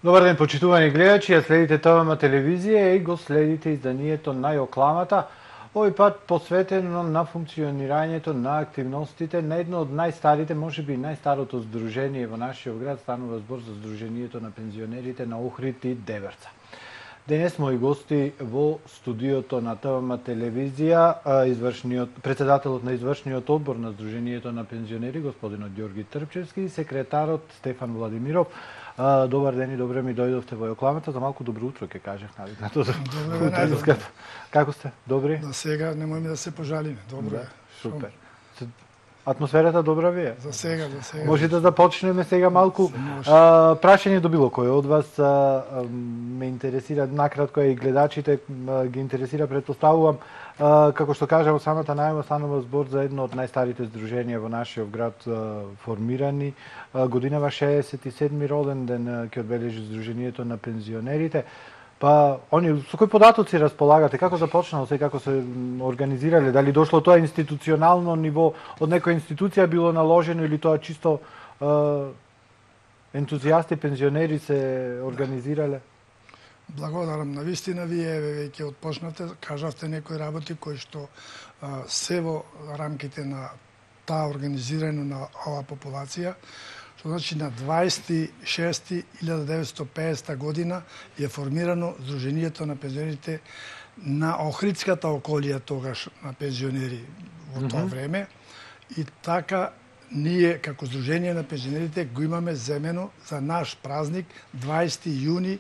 Добар ден, почитувани гледачи, ја следите ТВМ телевизија и го следите изданието Најокламата. Овој пат посветено на функционирањето на активностите на едно од најстарите, можеби најстарото здружение во нашиот град, станува збор за Здруженијето на пензионерите на Охрид и Деверца. Денес мои гости во студиото на ТВМ телевизија, председателот на извршниот одбор на Здруженијето на пензионери, господинот Ѓорги Трпчевски, и секретарот Стефан Владимиров. Добар ден и добре ми дојдовте во Јокламата. За малку добро утро ќе кажев, нали? Добре, Како сте? Добри? За сега немојме да се пожалиме. Добро е. Супер. Атмосферата добра ви е? За сега. Може да започнеме сега малку. Прашање до било кој од вас ме интересира, накратко и гледачите ги интересира, претпоставувам, како што кажа во самата најава, станува збор за едно од најстарите здруженија во нашиот град формирани. Годинава 67-ми роден ден ќе одбележи Здруженијето на пензионерите. Па, со кои податоци располагате? Како започнало се, како се организирале? Дали дошло тоа институционално ниво, од некоја институција било наложено или тоа чисто ентузијасти, пензионери се организирале? Благодарам. Навистина вие веќе отпочнавте, кажавте некои работи кои што се во рамките на таа организирање на оваа популација. Што значи на 26.1950 година е формирано Здруженијето на пензионерите на Охридската околија тогаш на пензионери во тоа време. И така ние како Здружение на пензионерите го имаме земено за наш празник 20 јуни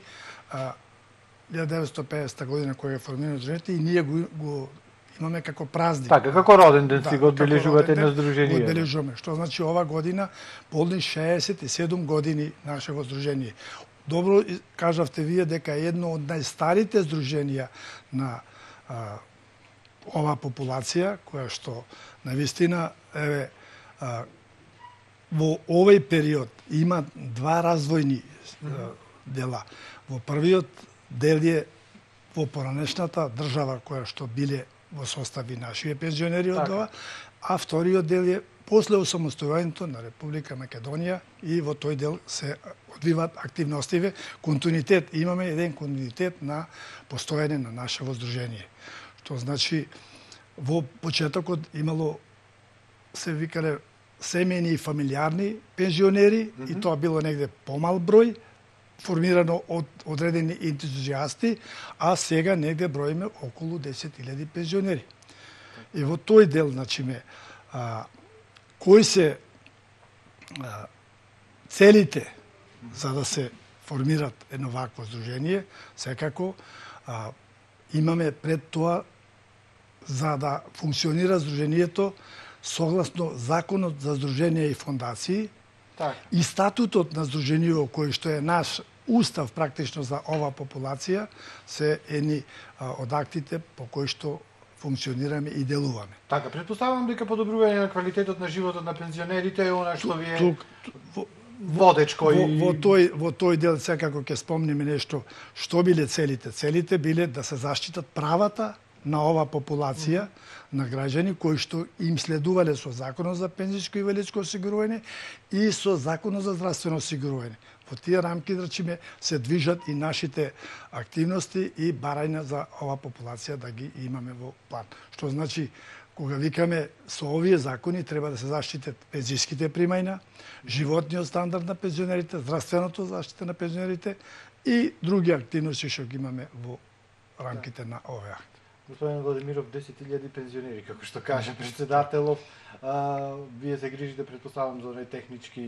1950 година кој е формирано Здружението, и ние го имаме како празник. Така, како роден ден си го одбележувате на Здружение. Го одбележуваме, што значи ова година полни 67 години нашево здружение. Добро кажавте вие дека е едно од најстарите здруженија на оваа популација, која што навистина во овој период има два развојни дела. Во првиот дел е во поранешната држава која што биле во состави нашите пензионери од ова, а вториот дел е после осамостојувањето на Република Македонија, и во тој дел се одвиваат активностиве. Континуитет, имаме еден континуитет на постојање на нашето здружение. Што значи, во почетокот имало, се викале, семејни и фамилиарни пензионери, и тоа било негде помал број, формирано од одредени ентузијасти, а сега негде броиме околу 10.000 пензионери. И во тој дел, значи, кои се целите за да се формират едно вакво здружение, секако имаме пред тоа, за да функционира здружението согласно Законот за здруженија и фондации, и статутот на здруженијето кој што е наш устав практично за оваа популација, се едни од актите по кои што функционираме и делуваме. Така, претпоставувам дека подобрување на квалитетот на животот на пензионерите е она што ви е водеч кој... Во тој дел секако ќе спомниме нешто. Што биле целите? Целите биле да се заштитат правата на оваа популација на граѓани кои што им следувале со Законот за пензиско и инвалидско осигурување и со Законот за здравствено осигурување. Во тие рамки, речиме, се движат и нашите активности и барања за оваа популација да ги имаме во план. Што значи, кога викаме со овие закони треба да се заштитат пензиските примања, животниот стандард на пензионерите, здравственото заштита на пензионерите и други активности што ги имаме во рамките на овие акти. Господин Владимиров, 10.000 пензионери, како што каже председателов, вие се грижите, претпоставам, за оној технички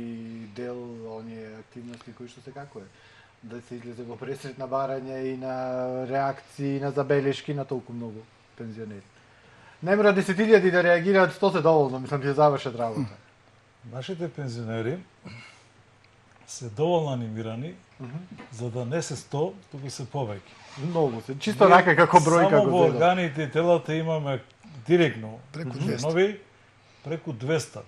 дел, оние активности кои што се како е? Да се излезе во пресрет на барање и на реакции, на забелешки на толку многу пензионери. Не мора 10.000 да реагираат, 100 се доволно, мислам, ќе завршат работа. Нашите пензионери се доволно анимирани, за да не се 100, туку се повеќе. Многу се. Чисто рака како број, како само во органите и телата имаме директно преку 200. Преку 200.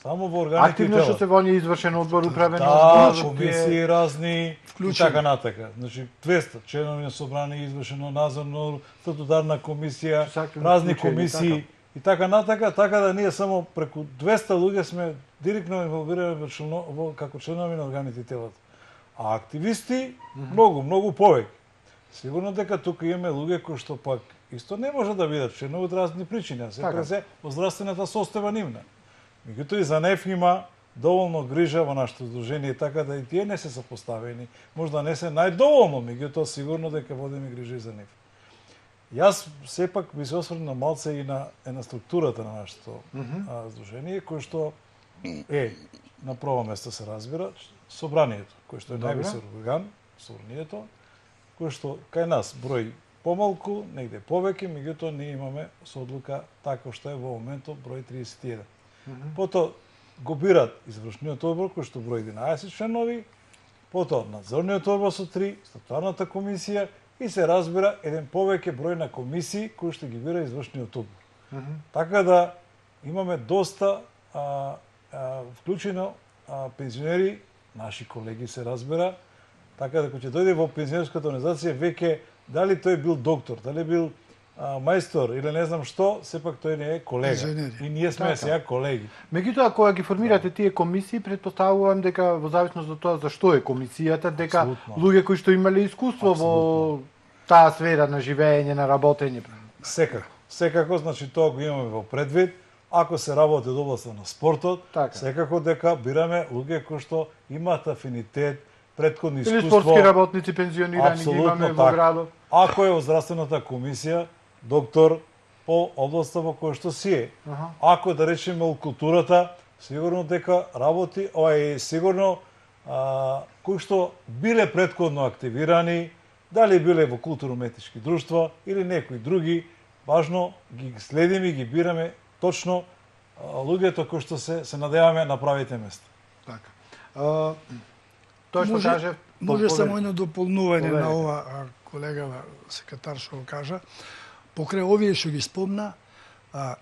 Само во органите и активно телата. што се во ние извршен одбор, управен одбор, одбор, комисии разни, и така натака. Значи 200 членови на собрание, извршено надзорно, статутарна комисија, разни комисии и така натака, така да ние само преку 200 луѓе сме директно инволвирани како членови на органите и телата. а активисти многу повеќе. Сигурно дека тука имаме луѓе кои што пак исто не може да бидат членови од разни причини, се презе во здравствената состојба нивна. Меѓутоа и за нив има доволно грижа во нашето здружение, така да и тие не се сопоставени. Можда не се најдоволно, меѓутоа сигурно дека водиме грижа и за нив. Јас сепак би се осврнал малце и на структурата на нашето здружение, кој што на прво место се разбира собранието, кој што е највисок орган, собранието, кој што кај нас број помалку, негде повеќе, меѓутоа ние имаме со одлука така што е во моментот број 31. Потоа го бират извршниот одбор кој што број 11 членови, потоа надзорниот одбор со 3, статутарната комисија и се разбира еден повеќе број на комисии кои што ги бира извршниот одбор. Така да имаме доста вклучено пензионери, наши колеги се разбира, така да кога ќе дојде во пензионерската организација веќе дали тој бил доктор, дали бил мајстор или не знам што, сепак тој не е колега. И ние сме сега колеги. Меѓутоа, кога ги формирате тие комисии, предпоставувам дека во зависност од тоа за што е комисијата, дека луѓе кои што имале искуство во таа сфера на живење, на работење. Секако, значи тоа го имаме во предвид. Ако се работи од областа на спортот, секако дека бираме луѓе кои што имаат афинитет, претходни искуство. Или спортски работници пензионирани ги имаме во градот. Ако е во здравствената комисија, доктор по областа во која што си е. Ако да речеме во културата, сигурно дека работи, сигурно кои што биле претходно активирани, дали биле во културно-уметнички друштва или некои други, важно ги следиме и ги бираме точно луѓето кои што се надеваме на правите места. Така. Тоа што каже... Може само едно дополнување на ова колегава секретар што го кажа. Покрај овие што ги спомна,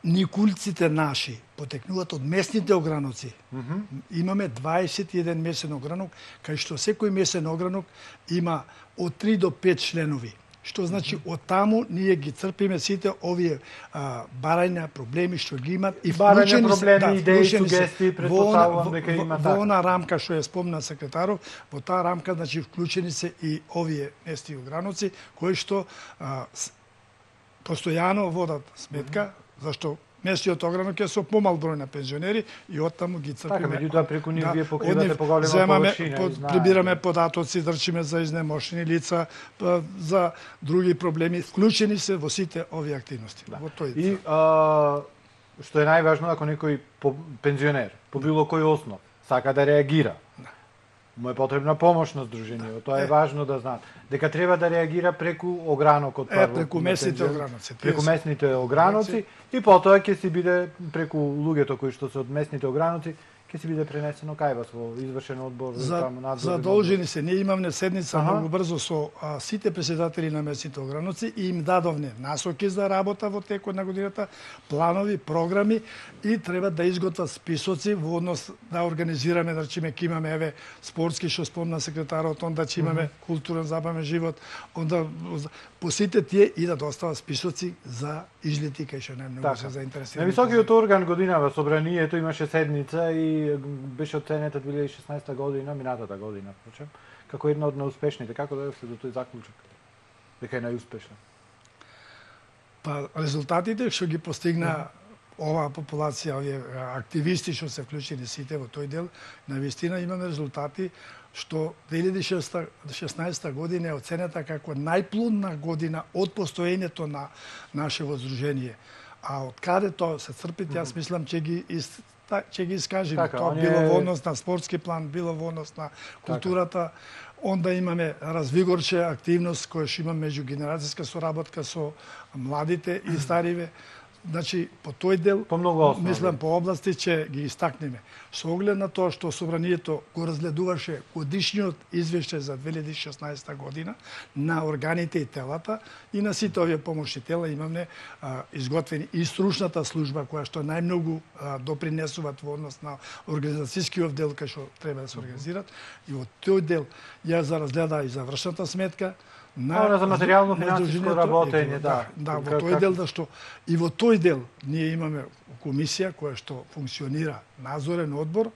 никулците наши потекнуваат од местните ограноци. Имаме 21 месен огранок, кај што секој месен огранок има од 3 до 5 членови. Што значи од таму ние ги црпиме сите овие барања, проблеми што ги имат и вклучени проблеми, идеи, сугестии, предпоставувам дека има така. Во она рамка што ја спомна секретаров, во таа рамка значи вклучени се и овие месни ограноци кои што постојано водат сметка зашто местниот огранок е со помал број на пензионери и оттаму ги црпиме. Така, меѓутоа преку нив вие покривате поголема површина. Прибираме податоци, дрчиме за изнемошени лица, за други проблеми, вклучени се во сите овие активности. Во тој. И што е најважно, ако некој пензионер по било кој основ сака да реагира, му е потребна помош на здруженијето. Тоа е важно да знаат. Дека треба да реагира преку огранокот прво. Преку местните ограноци. Преку местните ограноци и потоа ќе си биде преку луѓето кои што се од местните ограноци, ќе си биде пренесено кај вас во извршен одбор таму надзор. Задолжени се. Ние имавме седница многу брзо со сите претседатели на местните ограноци и им дадовне насоки за работа во текот на годината, планови, програми и треба да изготват списоци во однос да организираме, да речеме, ќе имаме еве спортски што спомна секретарот, онда ќе имаме културен забавен живот, онда по сите тие и да достават списоци за излети кај што најмногу се заинтересирани. Највисокиот орган годинава собранието имаше седница и беше оценета 2016 година, минатата година, впрочем, како една од најуспешните. Како дојдовте до тој заклучок? Дека е најуспешна? Па резултатите што ги постигна оваа популација, овие активисти што се вклучени сите во тој дел, навистина имаме резултати што 2016 година е оценета како најплодна година од постоењето на нашето здружение. А од каде тоа се црпите, јас мислам ќе ги искажеме. Тоа било во однос на спортски план, било во однос на културата. Онда имаме развигорче активност која што има меѓугенерацијска соработка со младите и стариве. Значи, по тој дел, мислам, по области ќе ги истакнеме. Со оглед на тоа што собранието го разгледуваше годишниот извештај за 2016 година на органите и телата и на сите овие помошни тела имаме изготвени и стручната служба која што најмногу допринесуваат во однос на организацијскиот дел кај што треба да се организират. И во тој дел ја разгледа и завршната сметка, Она за материјално на финансиско Сдруженијето работење, да. да. Во тој дел да што и во тој дел ние имаме комисија која што функционира надзорен одбор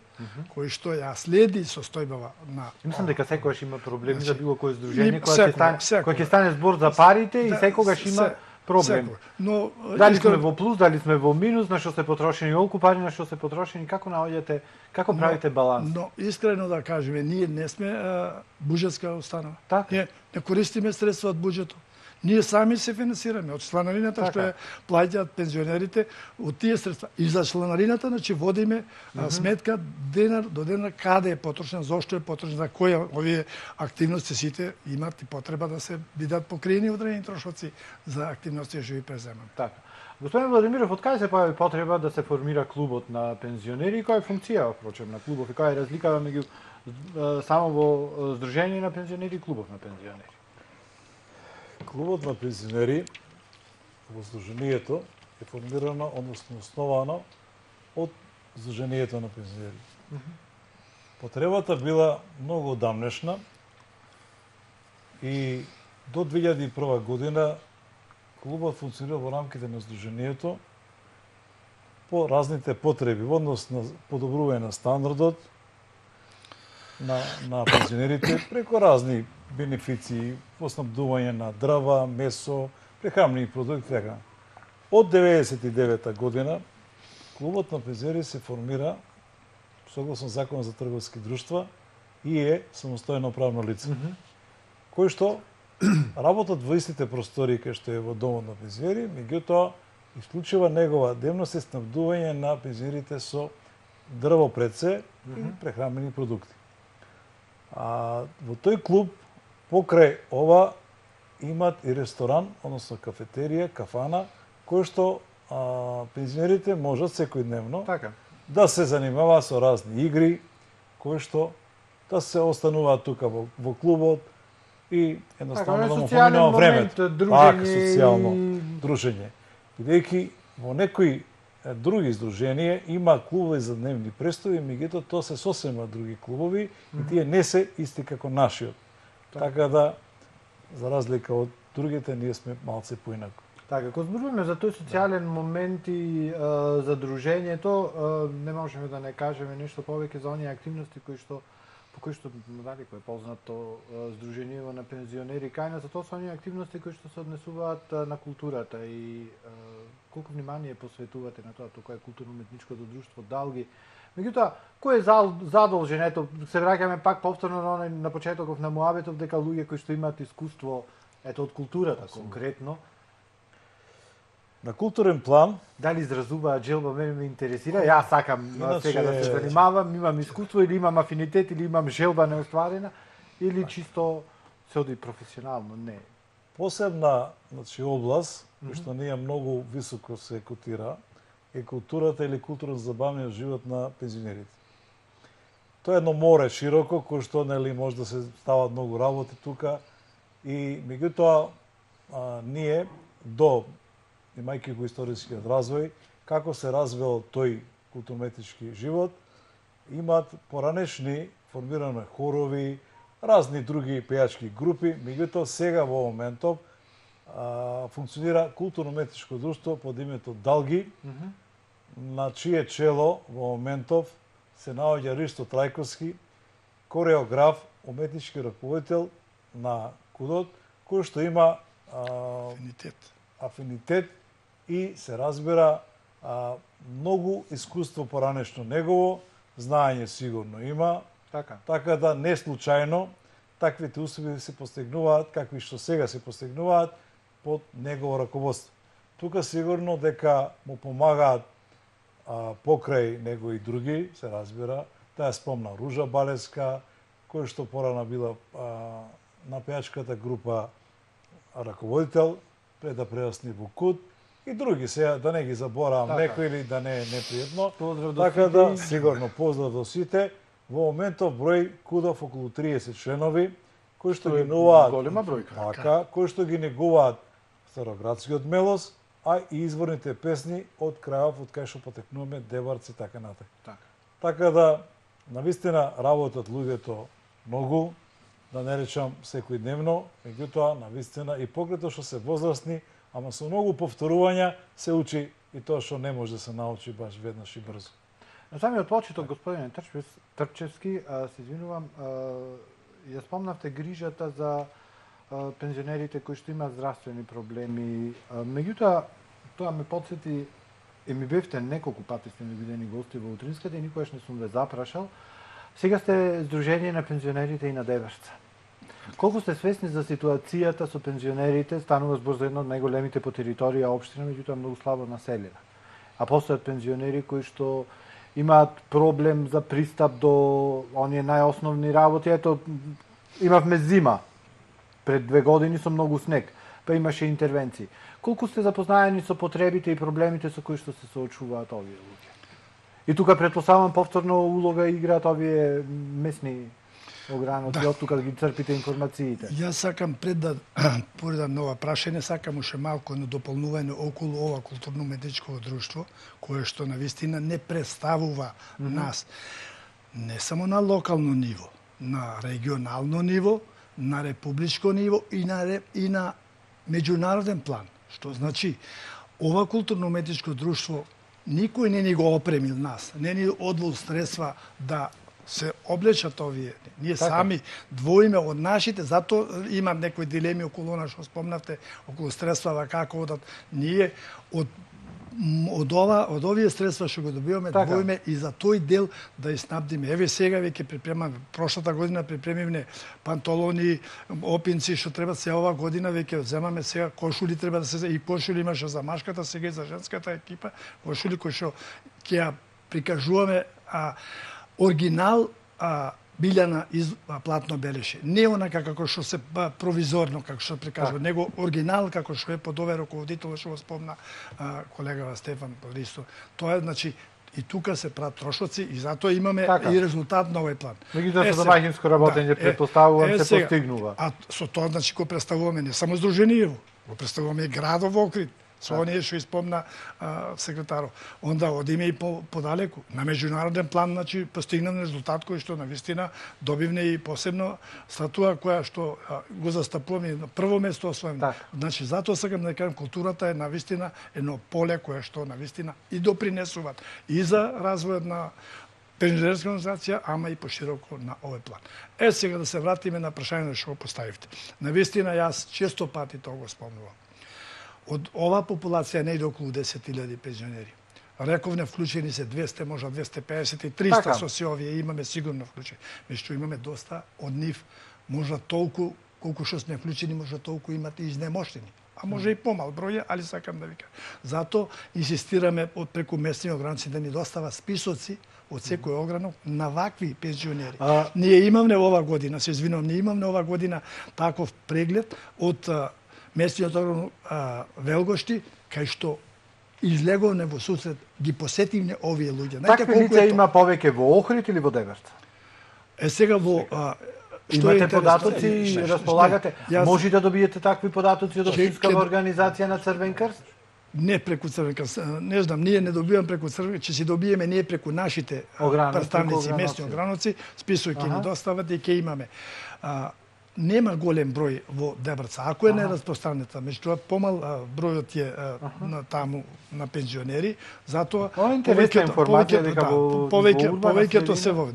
кој што ја следи состојбава на. Мислам дека секогаш има проблеми за било кое здружение Секогаш. кога ќе стане збор за парите и секогаш има проблем. Но дали сме во плюс, дали сме во минус, на што се потрошени колку пари, на што се потрошени, како наоѓате, како правите баланс? Но искрено да кажеме, ние не сме буџетска установа. Така. Ние не користиме средства од буџетот. Ние сами се финансираме од чланарината што ја плаќаат пензионерите од тие средства. И за чланарината, значи водиме сметка денар до денар каде е потрошен, зошто е потрошен, за кои овие активности сите имат и потреба да се бидат покриени одредени трошоци за активности живи преземани. Така. Господин Владимиров, од кај се појави потреба да се формира клубот на пензионери и која е функција впрочем на клубов и која е разликава меѓу само во здружение на пензионери и клубов на пензионери? Клубот на пензионери во Сдруженијето е формирано, односно основано од Сдруженијето на пензионери. Потребата била многу одамнешна и до 2001 година клубот функционира во рамките на Сдруженијето по разните потреби во однос на подобрување на стандардот на пензионерите преку разни бенефиции, поснабдување на дрва, месо, прехранени продукти, така. Од 1999 година клубот на пензионери се формира согласно Законот за трговски друштва и е самостојно правно лице. Кој што работат во истите простори кај што е во домот на пензионери, меѓутоа исклучува негова дејност е снабдување на пензионерите со дрво пред се и прехранени продукти. Во тој клуб покрај ова имат и ресторан, односно кафетерија, кафана, кој што пензионерите можат секојдневно да се занимаваат со разни игри, кои што да се остануваат тука во клубот и едноставно да му поминува времето. Така, социјално дружење. Бидејќи во некои други здруженија има клубови за дневни престои, меѓутоа тоа се сосема други клубови и тие не се исти како нашиот. Така да, за разлика од другите, ние сме малце поинаку. Така, кога зборуваме за тој социјален момент и за дружењето, не можеме да не кажеме нешто повеќе за оние активности по кои што дали кој е познато Сдруженијево на пензионери кај нас, тоа се оние активности кои што се однесуваат на културата и колку внимание посветувате на тоа, тоа е културно-уметничкото друштво Далги. Меѓутоа, кој е задолжен? Ето, се враќаме пак повторно на почетоков на муабетов дека луѓе кои што имаат искуство од културата конкретно, на културен план, дали изразуваат желба, мене ме интересира. Јас сакам сега да се занимавам, имам искуство или имам афинитет или имам желба неостварена или чисто се оди професионално, не. Посебна, област која што не е многу високо се котира е културата или културно-забавниот живот на пензионерите. Тоа е едно море широко кој што може да се стават многу работи тука и меѓутоа ние имајќи го историскиот развој, како се развил тој културно-уметнички живот, имаат поранешни формирано хорови, разни други пејачки групи, меѓутоа сега во моментов функционира културно-уметничко друштво под името Далги, на чие чело во моментов се наоѓа Ристо Трајковски, кореограф, уметнички раководител на КУДот, кој што има афинитет и се разбира многу искуство поранешно негово, знаење сигурно има, така да не случајно таквите успехи се постигнуваат, какви што сега се постигнуваат под негово раководство. Тука сигурно дека му помагаат покрај него и други, се разбира, таа спомна Ружа Балеска, кој што порано била на пејачката група раководител, пред да прерасни во КУД, и други, сега да не ги заборавам некои или да не е непријатно. Така да, сигурно, поздрав до сите. Во моментов број КУДов околу 30 членови, кои што ги негуваат голема бројка. Така, кои што ги негуваат староградскиот мелос, а и изворните песни од крајов од кај што потекнуваме Деварци и така натаму. Така да, навистина работат луѓето многу, да не речам секојдневно, меѓутоа, навистина, и покрај тоа што се возрастни, ама со многу повторувања се учи и тоа што не може да се научи баш веднаш и брзо. На самиот почеток, господине Трчевски, се извинувам, ја спомнавте грижата за пензионерите кои што имаат здравствени проблеми. Меѓутоа, тоа ме подсети, и ми бевте неколку пати сте невидени гости во Утринската и никогаш не сум ве запрашал. Сега сте Сдружение на пензионерите и на Деврца. Колку сте свесни за ситуацијата со пензионерите? Станува збор за едно од најголемите по територија општина, меѓутоа многу слабо населена. А постојат пензионери кои што имаат проблем за пристап до оние најосновни работи. Ето, имавме зима пред 2 години со многу снег, па имаше интервенции. Колку сте запознаени со потребите и проблемите со кои што се соочуваат овие луѓе? И тука претпоставам повторно улога играат овие месни ограноци, од тука да ги црпите информациите. Јас сакам пред да поредам на ова прашање, сакам уште малку на дополнување околу ова културно-уметничко друштво, кое што навистина не представува нас не само на локално ниво, на регионално ниво, на републичко ниво и на меѓународен план. Што значи, ова културно-уметничко друштво никој не ни го опремил нас, не ни одвол средства да се облечат овие. Ние сами двоиме од нашите, затоа имам некои дилеми околу она што спомнавте, околу средствава како одат. Ние од овие средства што го добиваме двоиме и за тој дел да ја снабдиме. Еве сега веќе припремаме, прошлата година припремивме панталони, опинци што треба, се ова година веќе земаме сега кошули, треба да се и кошули имаше за машката, сега и за женската екипа, кошули кои што ќе ја прикажуваме оригинал билјана платно белеше. Не онака како што се провизорно, како што прикажува, него оригинал како што е под овој раководител што го спомна колегава Стефан Ристо. Тоа е, значи, и тука се прават трошоци и затоа имаме и резултат на овој план. Меѓутоа со домаќинско работење претпоставувам се постигнува. А со тоа, значи, го представуваме не само Сдруженијево, го представуваме и градов Охрид, со оние што испомна секретаров. Онда одиме и подалеку. На меѓународен план, значи, постигнаме резултат кој што навистина добивне и посебно статуа која што го застапуваме на прво место освојме. Значи, затоа сакам да кажам, културата е навистина едно поле кое што навистина и допринесуваат и за развојот на пензионерска организација, ама и пошироко на овој план. Сега да се вратиме на прашањето што го поставивте. Навистина, јас често пати тоа го спомнувам. Од ова популација не иде околу 10.000 пензионери. Рековне вклучени се 200, можда 250 и 300 со се овие имаме сигурно вклучени. Меѓутоа имаме доста од нив, можда толку колку што сме вклучени, можда толку имат и изнемоштени. А може и помал број, али сакам да ви кажам. Зато инсистираме од преку местни огранци да ни достава списоци од секој огранок на вакви пензионери. Ние имаме ова година, се извинувам, ние имаме ова година таков преглед од местниот огранок Велгошти, кај што излеговме во сусрет, ги посетивме овие луѓе. Такви лица има повеќе во Охрид или во Деврца? Сега во имате податоци и располагате. Може да добиете такви податоци од општинскава организација на Црвен крст? Не преку Црвен крст. Не знам, ние не добиваме преку Црвен, ќе си добиеме ние преку нашите представници, местни ограноци, список ќе ни достават и ќе имаме. Нема голем број во Дебрца, ако е неразпространета, меѓутоа помал бројот е на таму на пензионери, затоа повеќето се во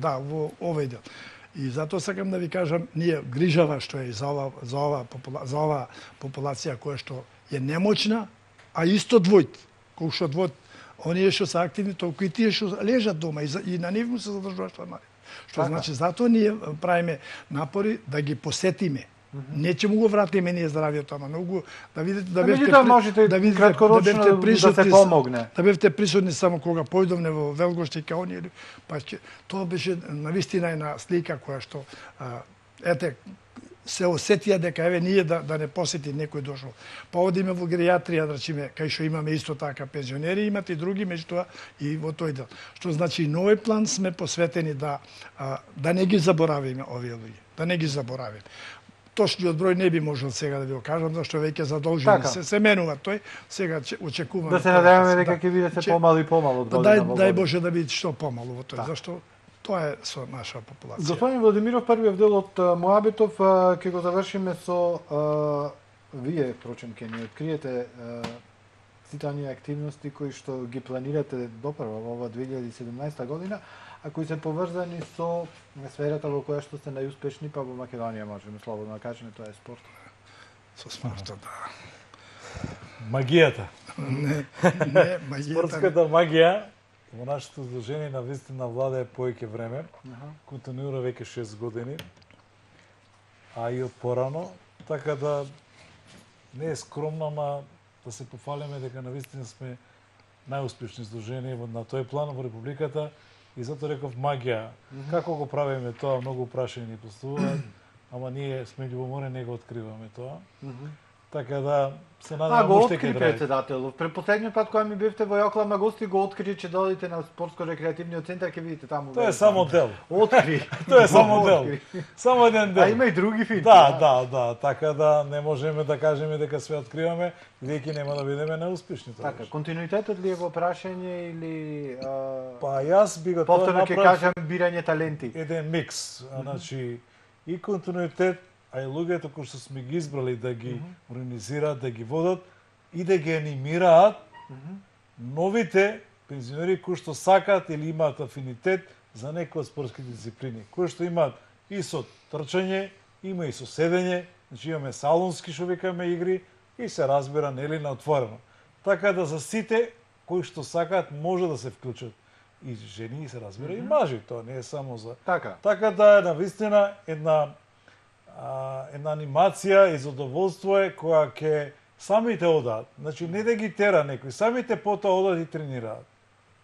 овој дел. И затоа сакам да ви кажам, ние грижава што е за ова популација која што е немоćна, а исто двојт, кој што двојт, оние што се активни, толку и тие што лежат дома и на нив му се задржува станари. Што значи, затоа ние правиме напори да ги посетиме. Не ќе му го вратиме ние здравието, ама многу да видите да бевте краткорочно да се помогне. Да бевте присутни само кога појдовме во Велгошти као ние, па тоа беше навистина една слика која што ете се осетија дека еве ние да не посети некој дошол. Па одиме во геријатрија, да речеме, кај што имаме исто така пензионери, имат и други, меѓутоа и во тој дел. Што значи на овој план сме посветени да не ги заборавиме овие луѓе, да не ги заборавиме. Точниот број не би можел сега да ви го кажам, зашто веќе задолжени се менува тој. Сега очекуваме да се надеваме дека ќе биде се помало и помало од година во година. Дај Боже да биде што помало во тој, зашто Тоа е со наша популација. Господин Владимиров, првиот дел од Моабитов ќе го завршиме со вие, впрочем, ќе ни откриете сите оние активности кои што ги планирате допрва во ова 2017 година, а кои се поврзани со сферата во која што сте најуспешни, па во Македонија можеме слободно да кажеме, тоа е спорт. Со спортот, да. Магијата. Не, магијата. Спортската магија во нашето здружение на вистина владее повеќе време. Континуира веќе 6 години, а и од порано, така да не е скромно, ама да се пофалиме дека навистина сме најуспешни здружение на тој план во Републиката и затоа реков магија. Како го правиме тоа, многу прашања ни поставуваат, ама ние сме љубоморни, не го откриваме тоа. Така да се надевам го уште откри ќе драе. председател. Предпоследниот пат кога ми бевте во Јоклама гости, го откри че додите на спортско-рекреативниот центар, ќе видите таму. Тоа е само дел. Откри. Тоа е само дел. Само еден дел. А има и други финти. Да, така да не можеме да кажеме дека све откриваме, бидејќи нема да бидеме неуспешни тоа. Така, континуитетот ли е во прашање или Па јас би го повторно ќе направив кажам бирање таленти. еден микс, значи и континуитет, а и луѓето кои што сме ги избрали да ги организираат, да ги водат и да ги анимираат новите пензионери кои што сакаат или имаат афинитет за некои од спортски дисциплини, кои што имаат и со трчање, има и со седење, значи имаме салонски што викаме игри и се разбира нели на отворено. Така да за сите кои што сакаат може да се вклучат. И жени се разбира и мажи, тоа не е само за. Така да е навистина една анимација и задоволство е која ќе самите одат. Значи не да ги тера некој, самите потоа одат и тренираат.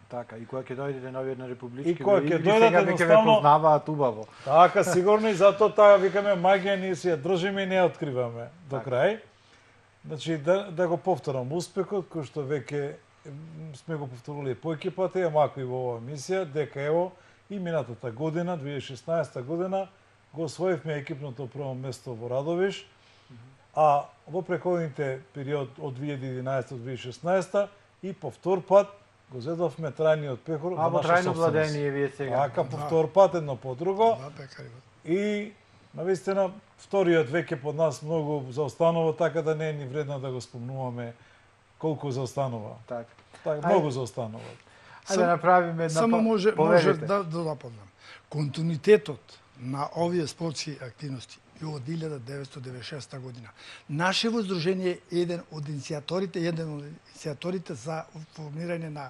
Така, и кога ќе дојдете на овие републички, И кога ќе дојдат сега веќе ве едноставно познаваат убаво. Така, сигурно и затоа таа викаме магија, ние си ја држиме и не ја откриваме до крај. Значи да го повторам успехот кој што веќе сме го повторували повеќе пати, ама ако и во оваа мисија, дека ево и минатата година, 2016 година, го освоивме екипното прво место во Радовиш, а во преходните период од 2011 до 2016 и по втор пат го зедовме трајниот пехор во наша трајно собственост. владење вие сега. Така, по втор пат, едно по друго. И навистина вториот веќе под нас многу заостанува, така да не е ни вредно да го спомнуваме колку заостанува. Така, многу заостанува. Ајде да направиме една само може да допълнам. Континуитетот на овие спортски активности и од 1996 година. Нашево здружение е еден од иницијаторите за формирање на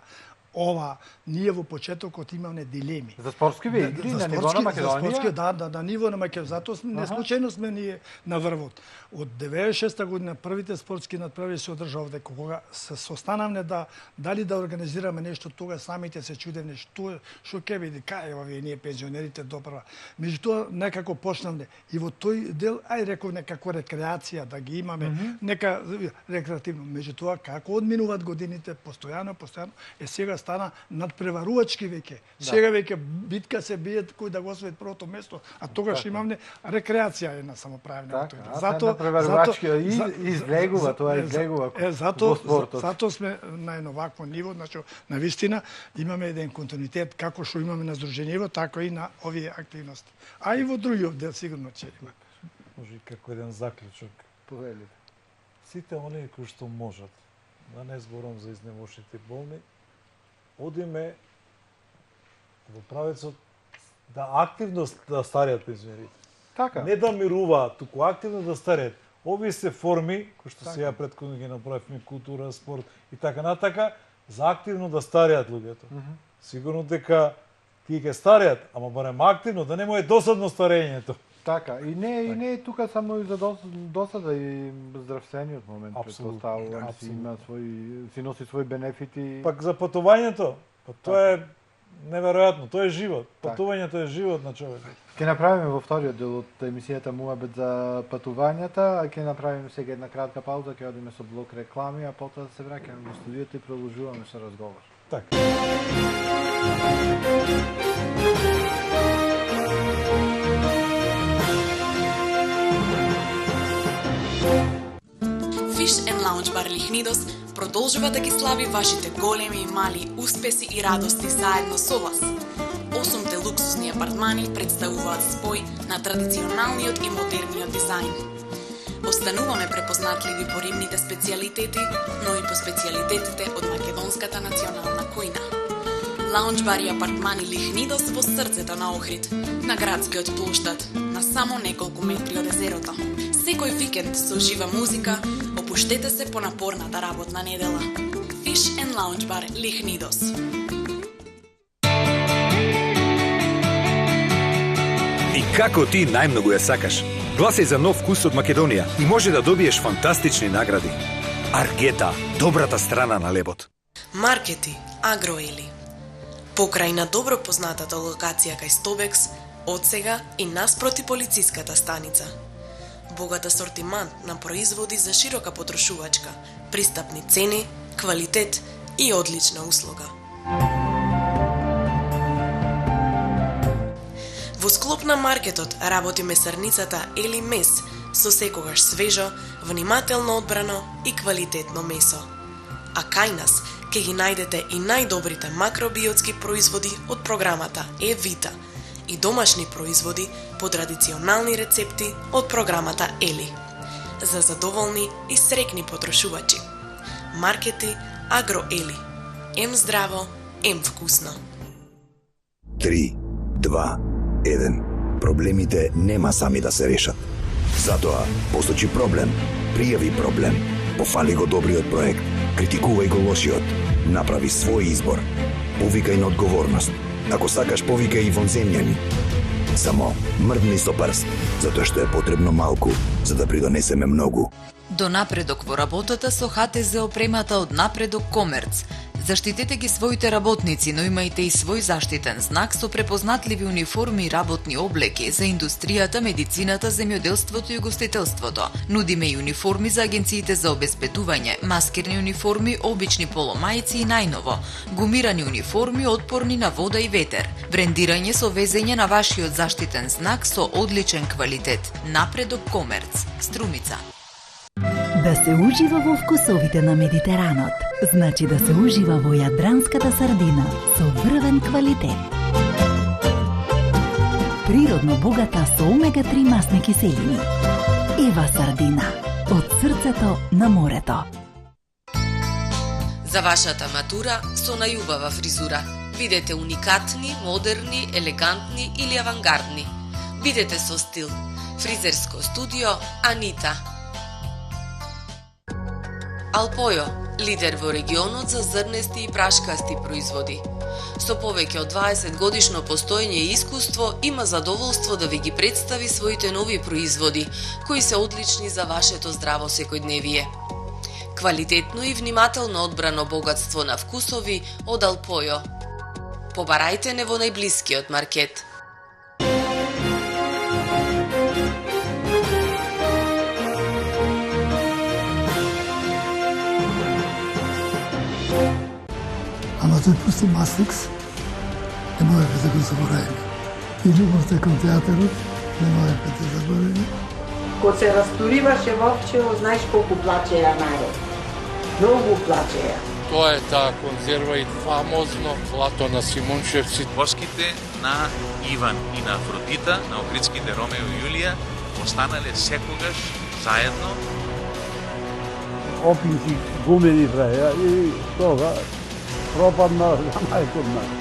ова, ние во почетокот имаме дилеми. За спортскиви игри на ниво на Македонија? На ниво на Македонија. Затоа не случајно сме ние на врвот. Од 96 година првите спортски надправи се одржа овде. Кога се состанавме дали да организираме нешто, тога самите се чудевме што ќе биде, кај овие ние пензионерите допрва. Меѓутоа некако почнавме и во тој дел реков некако рекреација да ги имаме, нека рекреативно. Меѓутоа како одминуваат годините постојано сега стана надпреварувачки веќе. Сега веќе битка се биет кој да го освои првото место, а тогаш имавме рекреација една самоправена. Затоа излегува, тоа излегува во спортот. Затоа сме на едно вакво ниво, значи навистина имаме еден континуитет како што имаме на здруженијево, така и на овие активности. А и во другиот дел сигурно ќе има. Може и како еден заклучок. Повелите. Сите оние кои што можат, да не зборам за изнемошните болни, одиме во правецот да активно да стариат пензионерите. Така. Не да мируваат, туку активно да стариат. Овие се форми, кои што сега претходно ги направивме, култура, спорт и така натака, за активно да стариат луѓето. Сигурно дека тие ќе стариат, ама барем активно, да не му е досадно старењето. Така, и не е тука само и за досада и здравствениот момент претпоставувам, си носи своји бенефити. Пак за патувањето, тоа е неверојатно, тоа е живот. Патувањето е живот на човекот. Ќе направиме во вториот дел од емисијата Муабет за патувањата, а ќе направиме сега една кратка пауза, ќе одиме со блок реклами, а потоа да се враќаме во студиото и продолжуваме со разговор. Така. Fish and Lounge Bar Лихнидос продолжува да ги слави вашите големи и мали успеси и радости заедно со вас. 8-те луксузни апартмани представуваат спој на традиционалниот и модерниот дизајн. Остануваме препознатливи по римните специјалитети, но и по специјалитетите од македонската национална кујна. Лаунџ бар и апартмани Лихнидос во срцето на Охрид, на градскиот плоштад, на само неколку метри од езерото. Секој викенд со жива музика, опуштете се по напорната работна недела. Fish and Lounge Bar Лихнидос. И како ти најмногу ја сакаш? Гласај за нов вкус од Македонија и може да добиеш фантастични награди. Аргета, добрата страна на лебот. Маркети Агроели. Покрај на добро познатата локација кај Стобекс, одсега и наспроти полициската станица. Богат асортимент на производи за широка потрошувачка, пристапни цени, квалитет и одлична услуга. Во склоп на маркетот работи месарницата Ели Мес со секогаш свежо, внимателно одбрано и квалитетно месо. А кај нас ќе ги најдете и најдобрите макробиотски производи од програмата Е-Вита и домашни производи по традиционални рецепти од програмата Ели. За задоволни и срекни потрошувачи. Маркети Агроели. Ем здраво, ем вкусно. 3, 2, 1. Проблемите нема сами да се решат. Затоа, посочи проблем, пријави проблем, пофали го добриот проект, критикувај го лошиот, направи свој избор, повикај на одговорност. Ако сакаш, повикај и вонземјани. Само мрдни со прст, затоа што е потребно малку, за да придонесеме многу. До напредок во работата со ХТЗ опремата од Напредок Комерц. Заштитете ги своите работници, но имајте и свој заштитен знак со препознатливи униформи и работни облеки за индустријата, медицината, земјоделството и гостителството. Нудиме и униформи за агенциите за обезбедување, маскерни униформи, обични поломајци и најново, гумирани униформи отпорни на вода и ветер, брендирање со везење на вашиот заштитен знак со одличен квалитет. Напредок Комерц, Струмица. Да се ужива во вкусовите на Медитеранот, значи да се ужива во јадранската сардина со врвен квалитет. Природно богата со омега-3 масни киселини. Ева сардина, од срцето на морето. За вашата матура со најубава фризура. Бидете уникатни, модерни, елегантни или авангардни. Бидете со стил. Фризерско студио Анита. Алпојо, лидер во регионот за зрнести и прашкасти производи. Со повеќе од 20 годишно постоење и искуство има задоволство да ви ги представи своите нови производи, кои се одлични за вашето здраво секојдневие. Квалитетно и внимателно одбрано богатство на вкусови од Алпојо. Побарајте не во најблискиот маркет. Ама тој пусти Мастрикс, не можеме да го заборавиме. И љубовта кон театарот, не можеме да заборавиме. Кога се растуриваше Вовчево, знаеш колку плачеја народ. Многу плачеја. Тоа е таа конзерва и фамозно злато на Симунчевци. Воските на Иван и на Афродита, на Охридските Ромео и Јулија, останале секогаш заедно. Опинки гумени правеа и тога пропадна за мајко од нас.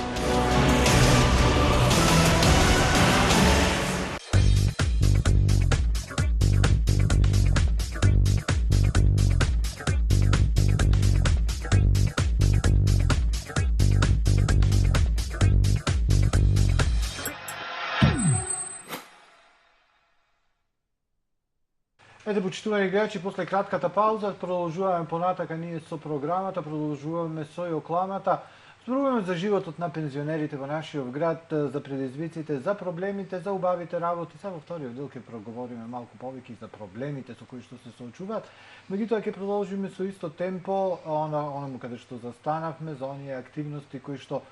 Ете, почитувани гледачи, после кратката пауза продолжуваме понатака ние со програмата, продолжуваме со јокламата. Зборуваме за животот на пензионерите во нашиот град, за предизвиците, за проблемите, за убавите работи. Сега во вториот дел ќе проговориме малку повеќе за проблемите со кои што се соочуваат. Меѓутоа ќе продолжиме со исто темпо, онаму каде што застанавме, за оние активности кои што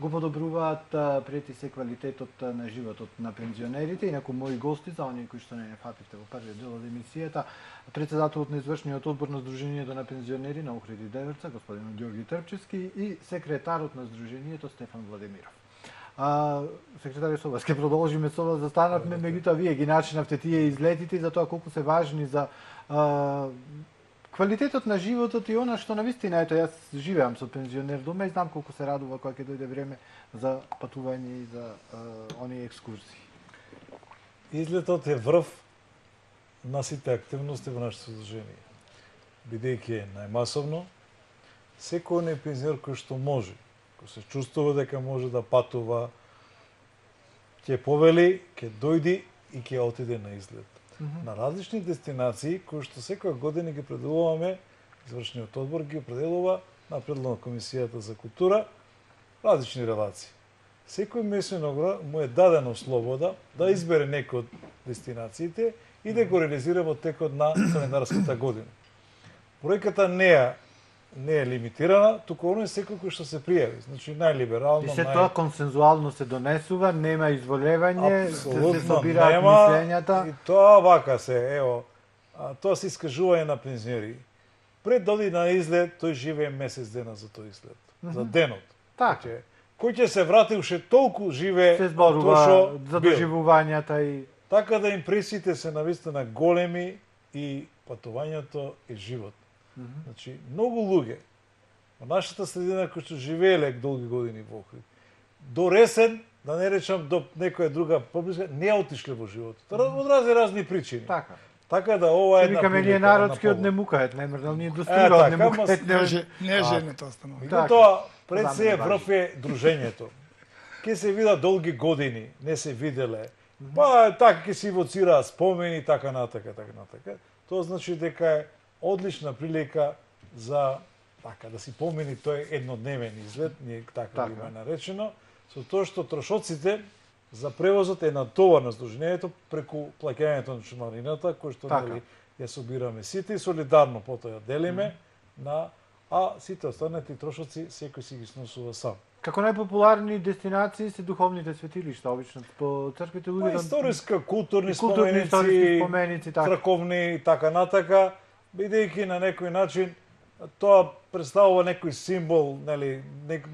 го подобруваат прети се квалитетот на животот на пензионерите. Инаку мои гости, за оние кои што не фативте во првиот дел од емисијата, председателот на извршниот одбор на Сдруженијето на пензионери на Охрид и Деверца, господин Ѓорги Трпчевски, и секретарот на Сдруженијето Стефан Владимиров. Секретари Соба, ќе продолжиме со вас, застанавме, меѓутоа вие ги начинавте тие излетите за тоа колку се важни за квалитетот на животот и она што навистина, ето јас живеам со пензионер дома и знам колку се радува кога ќе дојде време за патување и за оние екскурзии. Излетот е врв на сите активности во нашето содружение. Бидејќи е најмасовно, секој оној пензионер кој што може, кој се чувствува дека може да патува, ќе повели, ќе дојди и ќе отиде на излет. На различни дестинации, кои што секоја година ги пределуваме, извршниот одбор ги определува на предлог на Комисијата за култура, различни релации. Секој месен му е дадено слобода да избере некој од дестинациите и да го реализира во текот на календарската година. Бројката не е лимитирана, туку оној секој кој што се пријави, значи најлиберално. И се тоа консензуално се донесува, нема изволевање, се собираат мислењата. И тоа вака се, ево, тоа се искажување на пензионери. Пред доди на излет, тој живее месец дена за тој излет, за денот. Така. Кој ќе се врати уште толку живее се зборува за доживувањата и така да импресиите се навистина големи и патувањето е живот. Значи, многу луѓе во нашата средина кои што живееле долги години во Охрид, до ресен, да не речам до некоја друга публика, не отишле во животот. Од разни причини. Така да ова е една прилика. Викаме ние народски од немукаат, најмрдал ние достига од немукаат. Не женето останува. Тоа пред се врв е дружењето. Ке се видат долги години, не се виделе. Па така ке се евоцираат спомени, така натака. Тоа значи дека е одлична прилика за така да си помени тој еднодневен излет, ние така го наречено, со тоа што трошоците за превозот е натовар на Сдруженијето преку плаќањето на чумарината, кој што ја собираме сите и солидарно потоа ја делиме а сите останати трошоци секој си ги сносува сам. Како најпопуларни дестинации се духовните светилишта, обично по црквите луѓе историска, културни споменици, црковни и така натака, бидејќи на некој начин тоа представува некој символ, нели,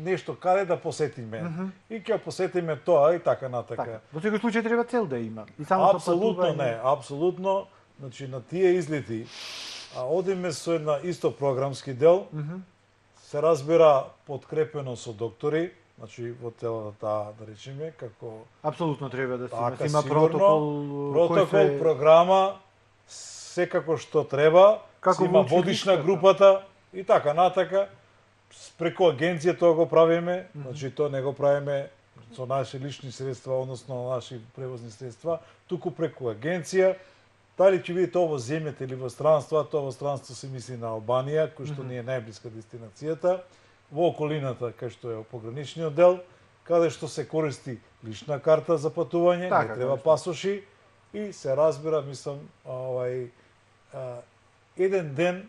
нешто каде да посетиме. И ќе посетиме тоа и така натака. Во секој случај треба цел да има. И само апсолутно не, апсолутно, значи на тие излети одиме со една исто програмски дел. Се разбира подкрепено со доктори, значи во целата таа, да речеме, како апсолутно треба да се има протокол, програма, секако што треба, како има водична групата и така натака. Преку агенција тоа го правиме, значи тоа не го правиме со наши лични средства, односно наши превозни средства, туку преку агенција. Дали ќе видите ovo земјата или во странство, тоа во странство се мисли на Албанија, кој што ни е најблиска дестинацијата, во околината кај што е пограничниот дел, каде што се користи лична карта за патување, не треба пасоши и се разбира, мислам, еден ден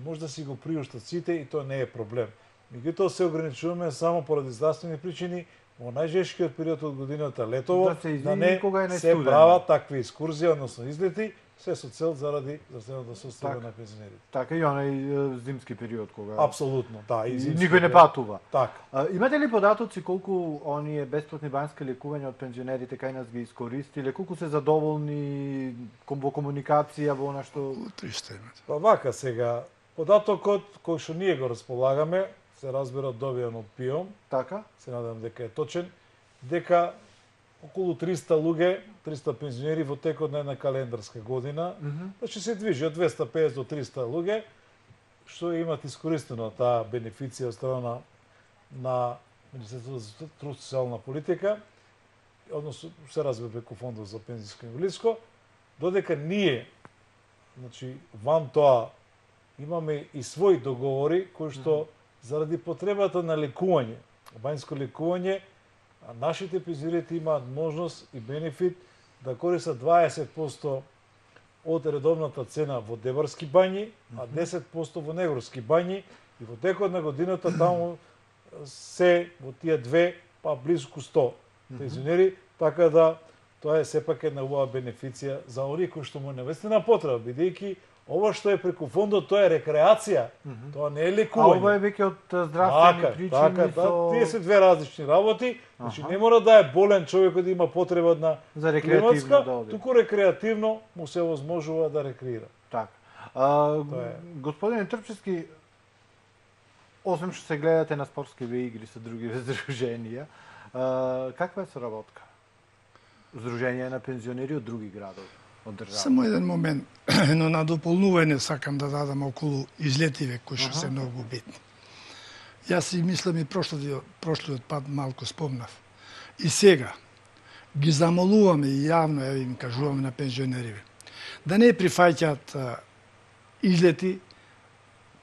може да си го приуштат сите и тоа не е проблем. Меѓутоа се ограничуваме само поради здравствени причини во најжешкиот период од годината летово, да не се прават такви екскурзии, односно излети, се со цел заради здравственото состојание на пензионерите. Така и онај зимски период кога апсолутно, и зимски. Никој не патува. Така. Имате ли податоци колку оние бесплатни бански лекувања од пензионерите кај нас ги искористиле, колку се задоволни во комуникација во она што 300 имате? Па вака сега, податокот кој што ние го располагаме, се разбира добијан од ПИОМ, така, се надам дека е точен, дека околу 300 луѓе, 300 пензионери во текот на една календарска година, значи се движи од 250 до 300 луѓе, што имат искористено таа бенефиција од страна на Министерството за труд и социјална политика, односно се разбира преку фондот за пензијско и инвалидско, додека ние, значи ван тоа, имаме и своји договори кои што заради потребата на лекување, бањско лекување, нашите пензионери имаат можност и бенефит да користат 20% од редовната цена во Деварски бањи, а 10% во Негорски бањи и во текот на годината таму се во тие две, па близко 100 пензионери, така да тоа е сепак една убава бенефиција за оние кои што му навистина потреба, бидејќи Ова што е преку фондот, тоа е рекреација, тоа не е А лекување. ова е веќе од здравствени причини Тие се две различни работи, значи не мора да е болен човекот да има потреба на за рекреативно да оди. туку рекреативно му се возможува да рекреира. Така. Господине Трпчевски, освен што се гледате на спортскиве игри со други здруженија, каква е соработка? Здруженија на пензионери од други градови, од држава? Само еден момент, едно надополнување сакам да дадам околу излетиве кои што се многу битни. Јас си мислам и прошлиот пат малку спомнав. И сега ги замолуваме и јавно им кажуваме на пензионериве да не прифаќаат излети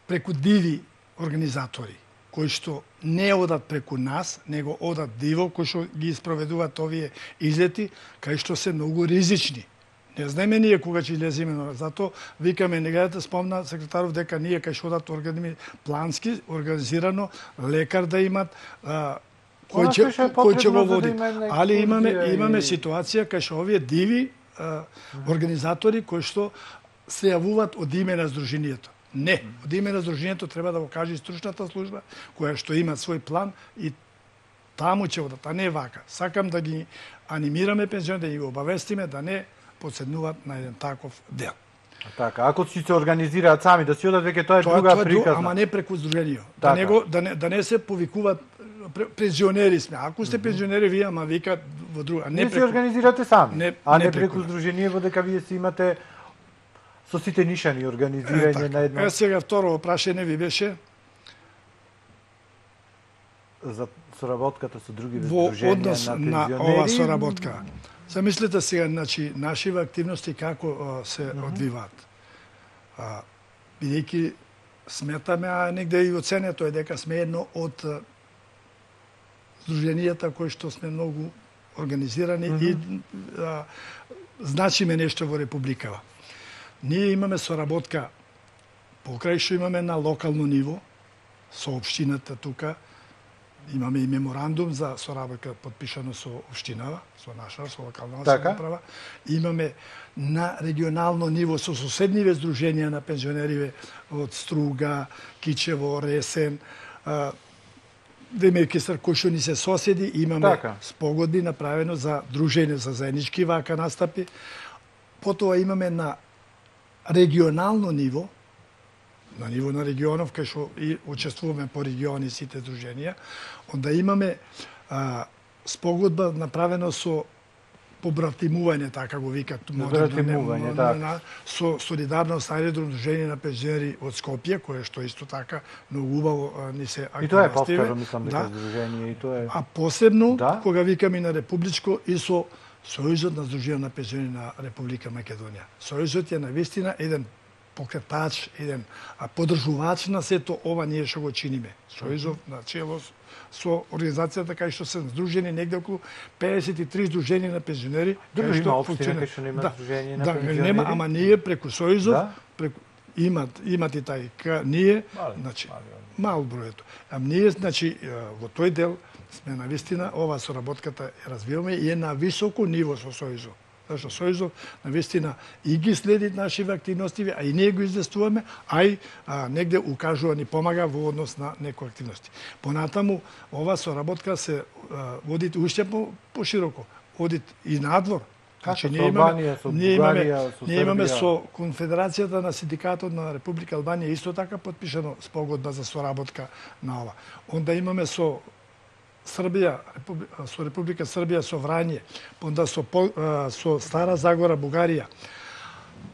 преку диви организатори, кои што не одат преку нас, него одат диво, кои што ги испроведуваат овие излети, кај што се многу ризични. Не знаеме ние кога ќе излеземе, зато викаме, не гледате, спомна секретаров дека ние кај што одат плански, организирано, лекар да имат, кој ќе го води. Али имаме ситуација кај што овие диви организатори кои што се јавуваат од име на здруженијето. Не, од име на здруженијето треба да го каже стручната служба, која што има свој план и таму ќе одат, а не вака. Сакам да ги анимираме пензионери, да ги обавестиме да не подседнуваат на еден таков дел. Така, ако си се организираат сами да си одат, веќе тоа е друга приказна. Ама не преку здруженијо. Така. Да не се повикуваат пензионери сме. Ако сте пензионери, вие ама викаат во друга. Не се организирате сами, не преку здружение, во дека вие си имате со сите нишани организирање на едно. Сега второ прашање ви беше за соработката со други во здруженија однос на на пензионери. ова соработка. Замислете сега, значи, нашиве активности како се одвиваат. Бидејќи сметаме, а негде и оценето е дека сме едно од здруженијата кои што сме многу организирани и значиме нешто во Републикава. Ние имаме соработка покрај што имаме на локално ниво со општината тука. Имаме и меморандум за соработка подпишано со општинава, со наша, со локална самоуправа. Имаме на регионално ниво со соседниве здруженија на пензионериве од Струга, Кичево, Ресен, Демиркисар, кои што ни се соседи, имаме спогодби направено за дружење за заеднички вака настапи. Потоа имаме на регионално ниво, на ниво на регионов, кај што и учествуваме по региони сите здруженија, онда имаме спогодба направено со побратимување, така го викат модерно, со солидарност аеродром дружење на пензионери од Скопје, кое што исто така многу убаво ни се активно. И тоа е повторно, мислам, дека здружение и тоа е. А посебно кога викаме на републичко и со Сојузот на здруженија на пензионери на Република Македонија. Сојузот е навистина еден покретач, еден поддржувач на сето ова ние што го чиниме. Сојузов на чело со организацијата кај што се здружени негде околу 53 здруженија на пензионери. Други има општина кај што нема здружение на пензионери. Нема, ама ние преку Сојузов, имат и тај, ние, значи, мал бројето. А ние, значи, во тој дел сме навистина, ова соработката ја развиваме и е на високо ниво со Сојузов. Зашто Сојузов навистина и ги следи нашиве активности, а и ние го известуваме, а и негде укажува, ни помага во однос на некои активности. Понатаму, ова соработка се води уште пошироко, води и надвор. Значи, ние имаме со Конфедерацијата на синдикатот на Република Албанија исто така подпишано спогодба за соработка на ова. Онда имаме со Србија, со Република Србија, со Врање, онда со Стара Загора, Бугарија.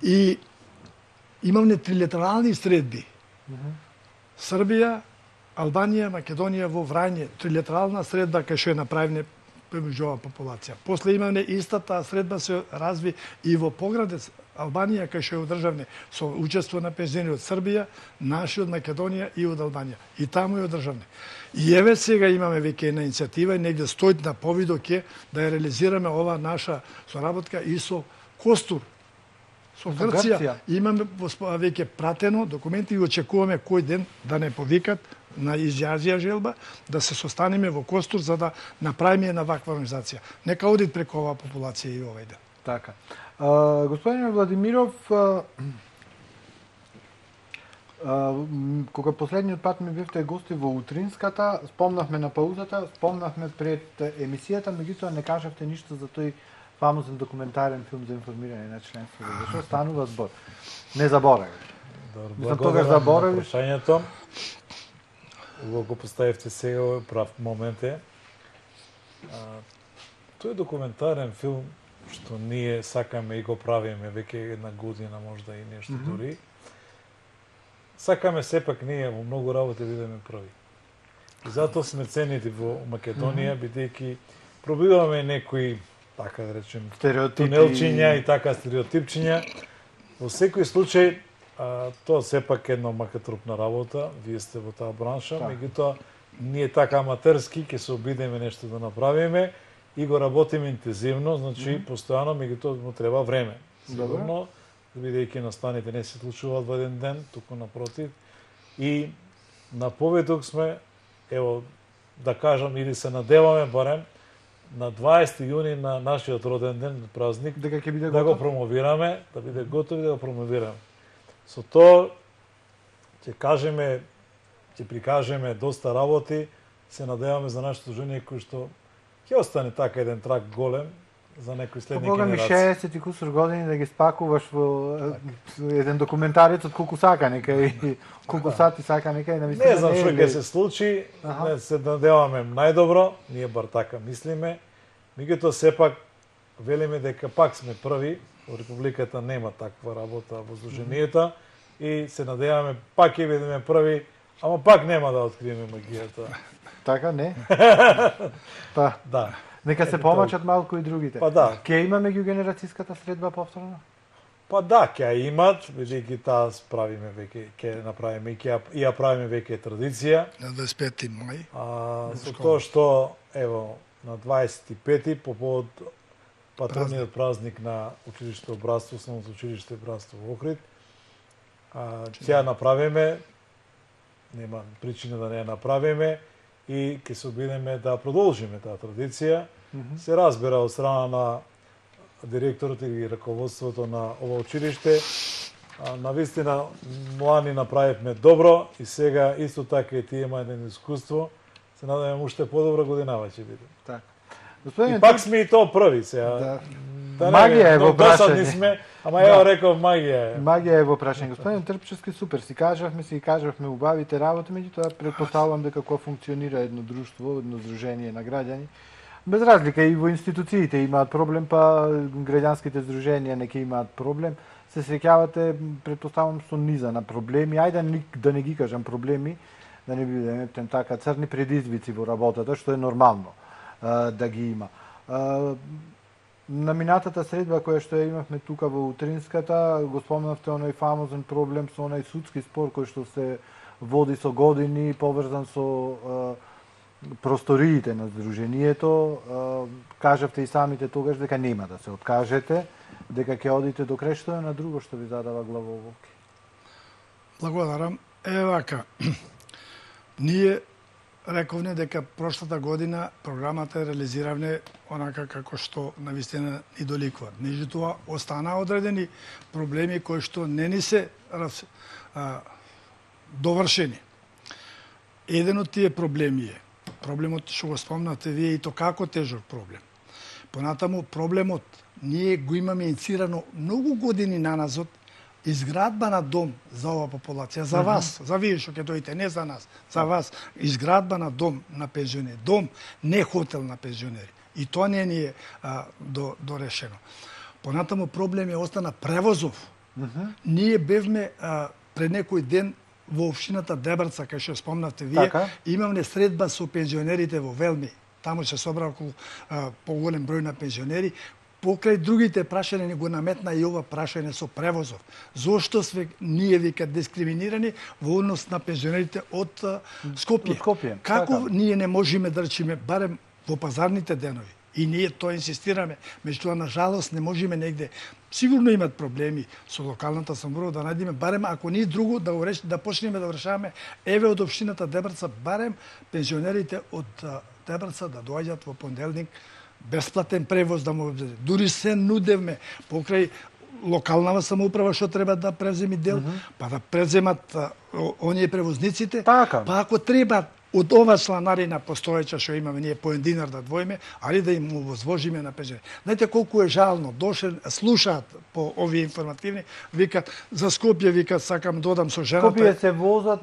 И имаме трилатерални средби. Србија, Албанија, Македонија во Врање, трилатерална средба кај што е направена помеѓу ова популација. После имаме истата средба се разви и во Поградец, Албанија, кај што е одржавне со учество на пензионери од Србија, наши од Македонија и од Албанија. И таму е одржавне. И еве сега имаме веќе една иницијатива и негде стои на повидок е да ја реализираме ова наша соработка и со Костур, со Грција. Имаме веќе пратено документи и очекуваме кој ден да не повикат на изјазија желба да се состанеме во Костур за да направиме една ваква организација. Нека оди преку оваа популација и овај ден. Така. Господин Владимиров, Кога последниот пат ми бевте гости во утринската, спомнавме на паузата, спомнавме пред емисијата, меѓутоа не кажавте ништо за тој фамозен документарен филм за информирање на членството. Зашо станува збор? Не заборавиш. Мислам, тогаш заборавиш. Прашањето, го поставивте сега, прав момент е. Тој документарен филм, што ние сакаме и го правиме веќе една година, можда и нешто дури, сакаме сепак ние во многу работи бидеме први. И затоа сме ценити во Македонија, бидејќи пробиваме некои, така да речем, тунелчиња и така стереотипчиња. Во секој случај, тоа сепак е една макатрупна работа, вие сте во таа бранша, меѓутоа ние така аматерски ќе се обидеме нешто да направиме и го работиме интензивно, значи постојано, меѓутоа му треба време. Сигурно, бидејќи настаните не се случуваат во еден ден, туку напротив. И на поведок сме, ево, да кажам, или се надеваме барем, на 20 јуни на нашиот роден ден, празник, да го промовираме, да биде готов и да го промовираме. Со тоа ќе кажеме, ќе прикажеме доста работи, се надеваме за нашето дружение кој што ќе остане така еден трак голем за некои следни генерации. Бога ми 60 и кусур години да ги спакуваш во еден документарец од Кукусака, некај Кукусати сака некај на мислиме. Не знам што ќе се случи, не се надеваме најдобро, ние бар така мислиме. Меѓутоа сепак велиме дека пак сме први, во Републиката нема таква работа во Сдруженијата и се надеваме пак ќе бидеме први, ама пак нема да откриеме магијата. Така не? Па, да. Нека се помачат малку и другите. Па да. Ке има меѓугенерацијската средба повторно? Па да, ќе ја имат, бидејќи таа справиме веќе, ќе направиме и ја правиме веќе традиција. На 25 мај. Со тоа што, ево, на 25 по повод патрониот празник на училиштето Братство, основното училиште Братство во Охрид, ќе ја направиме, нема причина да не ја направиме, и ќе се обидеме да продолжиме таа традиција. Се разбира од страна на директорот и раководството на ова училиште. Навистина, млани направивме добро и сега исто така и тие има едно искуство. Се надевам уште подобра годинава ќе биде. Така. И пак сме и тоа први сега. Да. Магија е во прашање. Сме, ама ево реков магија е. Магија е во прашање. Господин Трпчевски, супер, си кажавме убавите работи, меѓутоа предпоставувам дека кога функционира едно друштво, едно здружение на граѓани, без разлика и во институциите имаат проблем, па граѓанските здруженија неќе имаат проблем, се среќавате, предпоставувам, со низа на проблеми, ајде да не ги кажам проблеми, да не бидеме така црни предизвици во работата, што е нормално да ги има. На минатата средба која што ја имавме тука во утринската, го спомнавте оној фамозен проблем со оној судски спор кој што се води со години, поврзан со просториите на Сдруженијето. Кажавте и самите тогаш дека нема да се откажете, дека ќе одите до крај. Што е на друго што ви задава главоломки? Благодарам. Вака. Ние рековме дека прошлата година програмата реализиравме онака како што навистина ни доликуваат. Меѓутоа, останаа одредени проблеми кои што не ни се довршени. Еден од тие проблеми е проблемот што го спомнате вие и то како тежок проблем. Понатаму проблемот ние го имаме инициирано многу години наназад, изградба на дом за ова популација, за вас, за вие што ќе дојдете, не за нас, за вас, изградба на дом на пензионери, дом, не хотел на пензионери. И тоа не ни е дорешено. Понатаму проблем е остана превозов. Ние бевме пред некој ден во општината Дебрца, кај што спомнавте вие, имавме средба со пензионерите во Велми. Таму се собра околу поголем број на пензионери. Покрај другите прашања ни го наметна и ова прашање со превозов. Зошто сме ние вика дискриминирани во однос на пензионерите од Скопје? Како ние не можеме да речеме барем во пазарните денови? И ние тоа инсистираме, меѓутоа на жалост не можеме негде. Сигурно имат проблеми со локалната самоуправа да најдеме барем ако ни друго да почнеме да решаваме еве од општината Дебрца барем пензионерите од Дебрца да доаѓаат во понеделник бесплатен превоз да му дури се нудевме покрај локалната самоуправа што треба да преземи дел, па да преземат оние превозниците, Така. па ако треба од ова чланарина постоеча што имаме ние по 1 динар да двоиме, али да им возвожиме на пензионери. Знаете колку е жално, дошли, слушаат по овие информативни, викат за Скопје, викат сакам додам со жената. Скопје се возат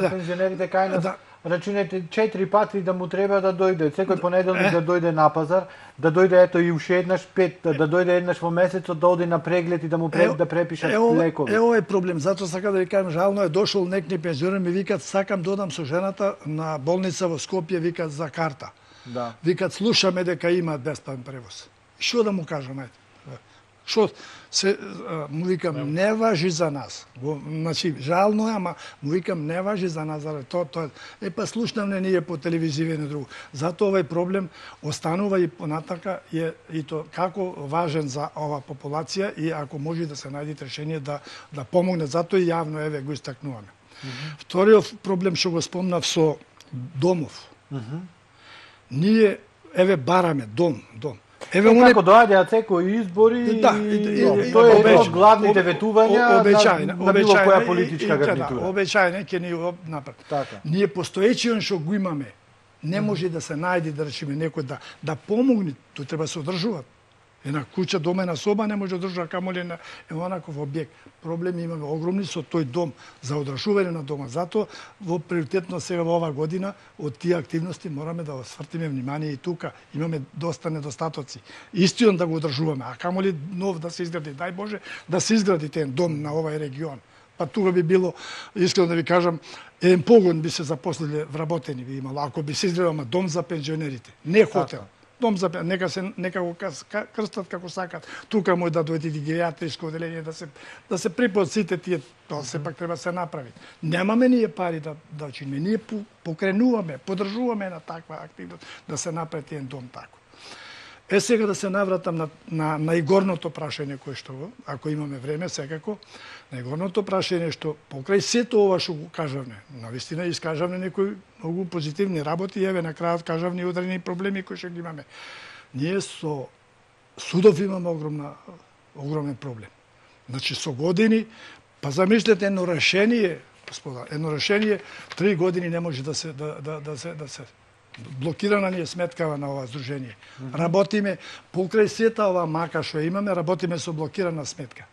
пензионерите кај нас. Рачунете 4 пати да му треба да дојде, секој понеделник да дојде на пазар, да дојде ето и уште еднаш 5, да дојде еднаш во месецот да оди на преглед и да му да препишат лекови. Ево е проблем, затоа сакам да ви кажам, жално е дошол некни пензионер ми викат сакам додам со жената на болница во Скопје, викат за карта. Да. Викат слушаме дека има бесплатен превоз. Што да му кажам, ајде? Што се му викам не важи за нас. Значи жално е, ама му викам не важи за нас, заради тоа па слушнавме ние по телевизија и на друго. Затоа овој проблем останува и понатака и то како важен за ова популација и ако може да се најде решение да помогне, затоа и јавно еве го истакнуваме. Вториот проблем што го спомнав со домов. Ние еве бараме дом. Еве како доаѓаат секои избори, тоа е едно од главните ветувања на било која политичка гарнитура. Обечајно ќе ни напред. Ние постоечиот што го имаме, не може да се најде да речеме некој да помогне, тој треба да се одржува. Една куќа, дома, една соба не може да одржува, камоли на онаков објект. Проблеми имаме огромни со тој дом, за одржување на дома. Затоа во приоритетно сега во ова година од тие активности мораме да свртиме внимание и тука. Имаме доста недостатоци. Истиот да го одржуваме, а камоли нов да се изгради. Дај Боже да се изгради тен дом на овај регион. Па тука би било, искрено да ви кажам, еден погон би се запослиле вработени би имало, ако би се изградил дом за пензионерите, не хотел. Дом за нека го крстат како сакат. Тука може да дојде гериатриско оделение да се припоат сите тие, тоа сепак треба да се направи. Немаме ние пари да учиме, ние покренуваме, поддржуваме на таква активност да се направи тиен дом тако. Сега да се навратам на најгорното прашање кое што, ако имаме време секако, најгорното прашање што покрај сето ова што го кажавме, навистина искажавме некои многу позитивни работи, еве на крајот кажавме ударени проблеми кои што ги имаме. Ние со судов имаме огромен проблем. Значи со години, па замислете едно решение, господа, едно решение 3 години не може да се блокирана ни е сметкава на ова здружение. Работиме покрај сета ова мака што имаме, работиме со блокирана сметка.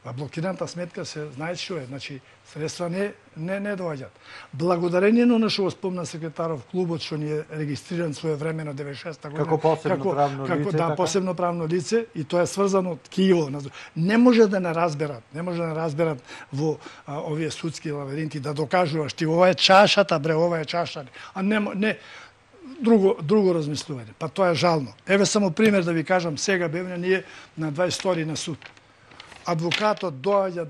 А блокираната сметка се знае што е, значи средства не доаѓаат. Благодарение на што го спомна секретаров клубот што ни е регистриран своевремено 96-та година како посебно правно лице, така? Посебно правно лице и тоа е сврзано од Киево. Не може да не разберат во овие судски лавиринти да докажуваш ти ова е чашата, бре, ова е чаша. А не друго размислување. Па тоа е жално. Еве само пример да ви кажам, сега бевме ние на 22 на суд. Адвокатот доаѓа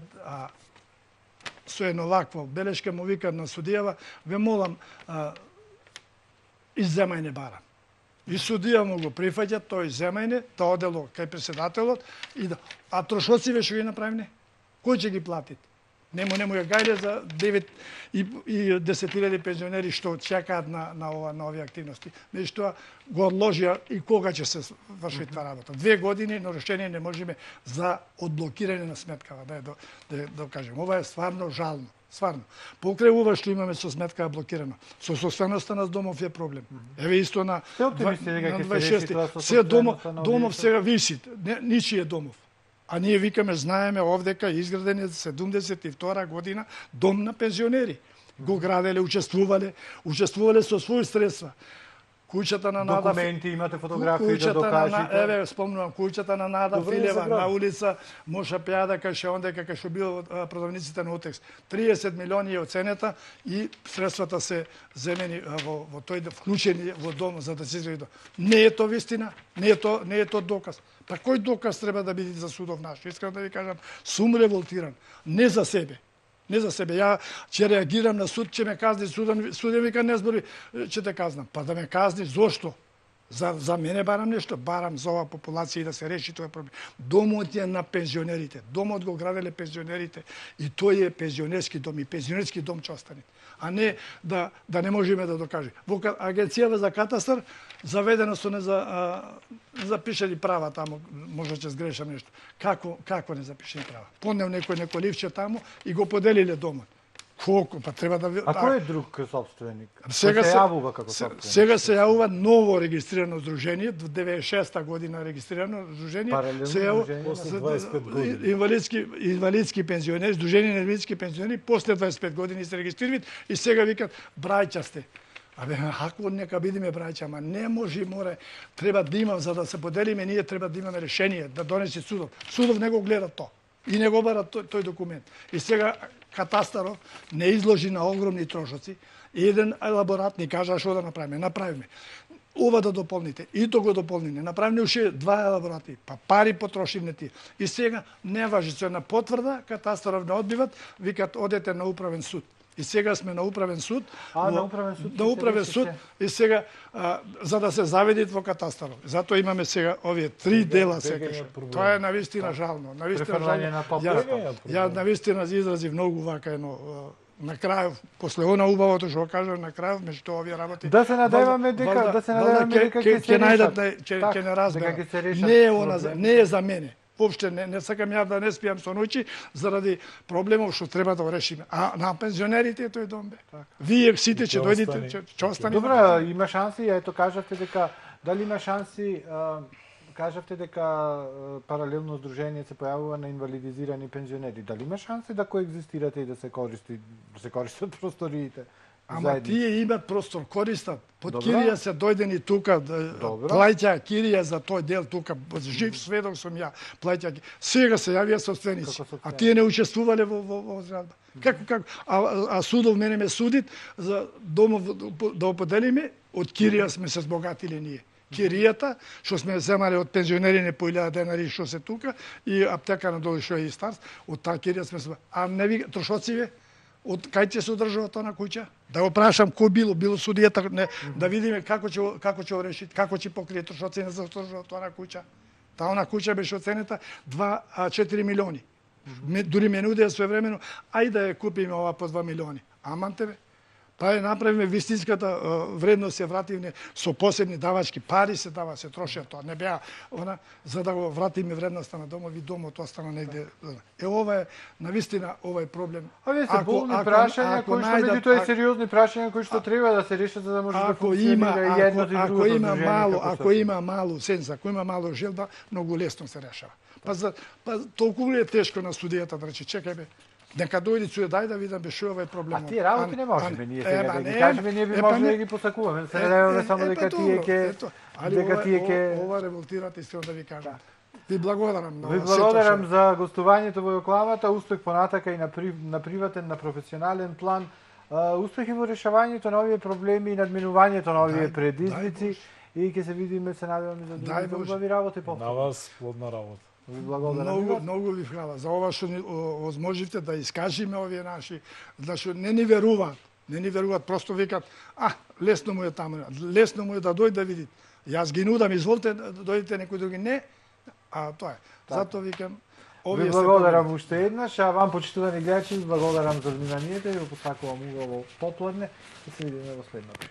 со едно вакво белешка, му викат на судијава, ве молам, изземајне барам. И судија му го прифаќа, тој изземајне, тоа одело кај председателот, а трошоциве што ги направиме? Кој ќе ги платит? Нему ја гајде за 9.000 пензионери што чекаат на овие активности. Меѓутоа го одложија и кога ќе се врши таа работа. 2 години, но решение не можеме за одблокирање на сметкава, да кажем. Ова е стварно жално. Стварно. Покрај ова што имаме со сметка блокирана. Со собственоста на домов е проблем. Еве исто на 26. Се домов сега виси, ничие домов. А ние викаме, знаеме овдека изграден е 72 година дом на пензионери. Го граделе, учествувале со своји средства. Куќата на Нада... Документи, имате фотографии да докажете? Еве, спомнувам, куќата на Нада Филева, на улица Моша Пјада, кај ондека кај што бил продавниците на Утекс. 30 милиони е оценета и средствата се земени во тој вклучени во дом за да се изгради дом. Не е тоа вистина, не е тоа доказ. Па кој доказ треба да биде за судов наш? Искрено да ви кажам, сум револтиран, не за себе. Не за себе. Ја ќе реагирам на суд, ќе ме казни суден вика не збори, ќе те казнам. Па да ме казни, зошто? За мене барам нешто, барам за ова популација и да се реши тој проблем. Домот е на пензионерите. Домот го граделе пензионерите и тој е пензионерски дом и пензионерски дом ќе остане. а не да не можеме да докажеме. Во Агенцијава за катастар заведено со запишани права таму, може ќе сгрешам нешто. Како не запишани права? Понел некој ливче таму и го поделиле домот. Колку? Па треба да... А кој е друг собственик? Сега се јавува како собственик? Сега се јавува ново регистрирано здружение, 96-та година регистрирано здружение. Се јавува после 25 години. Инвалидски пензионери, здружение на инвалидски пензионери, после 25 години се регистрираат и сега викат браќа сте. Абе, ако нека бидеме браќа, ама не може, море, треба да имам, за да се поделиме, ние треба да имаме решение, да донесе судов. Судов не го гледа то и не го бара тој документ. И сега катастаров не изложи на огромни трошоци. Еден елаборат ни кажа што да направиме. Направиме. Ова да дополните, и то го дополниме. Направиме уште 2 елаборати, па пари потрошивме ти. И сега не важи, со една потврда, катастаров не одбиват, викат одете на управен суд. И сега сме на управен суд. На управен суд? На управен суд. И сега, за да се заведат во катастаров. Затоа имаме сега овие 3 дела секој. Тоа е навистина жално. Навистина жално. Ја навистина изразив многу вака едно на крајов, после она убавото што кажав на крајов, меѓу овие работи. Да се надеваме дека ќе се најдат, ќе не разберат. Не е за мене. Воопште не сакам ја да не спијам со ноќи заради проблемов што треба да го решиме. А на пензионерите тој дом бе. Вие сите ќе дојдете, ќе остане. Добра, има шанси, ето кажавте дека дали има шанси, кажавте дека паралелно здружение се појавува на инвалидизирани пензионери. Дали има шанси да коегзистирате и да се користат просториите? Ама тие имат простор, користат. Под кирија се дојдени тука, плаќа кирија за тој дел тука, жив сведок сум ја, плаќа. Сега се јавија собственици, а тие не учествувале во зградба. Како? А судов мене ме судит за домов да оподелиме, од кирија сме се збогатили ние. Киријата, што сме земале од пензионери по 1000 денари што се тука, и аптека на долу што е и старс, од таа кирија сме се... А не ви трошоциве? Од кај ќе се одржува тоа на куќа? Да го прашам кој било судијата, да видиме како ќе го реши, како ќе покрие трошоци за одржува тоа на куќа. Таа на куќа беше оценета 4 милиони. Дури ме нудеа своевремено, ајде да ја купиме ова по 2 милиони. Аман тебе. Па ја направиме вистинската вредност, ја вративме со посебни давачки, пари се дава, се трошија тоа. Не беа она за да го вратиме вредноста на домов и домот остана негде. Ова е навистина овој проблем. Овие се болни прашања кои што меѓутоа е сериозни прашања кои што треба да се решат за да може да функционира и едно и друго. Ако има малу сенза, ако има мало желба, многу лесно се решава. Па толку е тешко на судијата да рече чекај бе. Нека дојде суе, дај да видам беше ова е проблемот. А тие работи не можеме ние сега да ги кажеме, ние би можеле да ги посакуваме. Се надеваме само дека тие ќе ова револтират искрено да ви кажам. Ви благодарам. Ви благодарам за гостувањето во Јокламата, успех понатака и на приватен, на професионален план. Успех и во решавањето на овие проблеми и надминувањето на овие предизвици и ќе се видиме, се надеваме за други убави работи по. На вас плодна работа. Многу ви фала за ова што возможивте да искажиме овие наши, зашто не ни веруваат, просто викат, лесно му е таму, лесно му е да дојде да види. Јас ги нудам, изволте дојдете некој други, не, а тоа е. Затоа викам, ви благодарам уште еднаш, а вам почитувани гледачи, благодарам за вниманието и ви посакувам убаво попладне и се видиме во следното.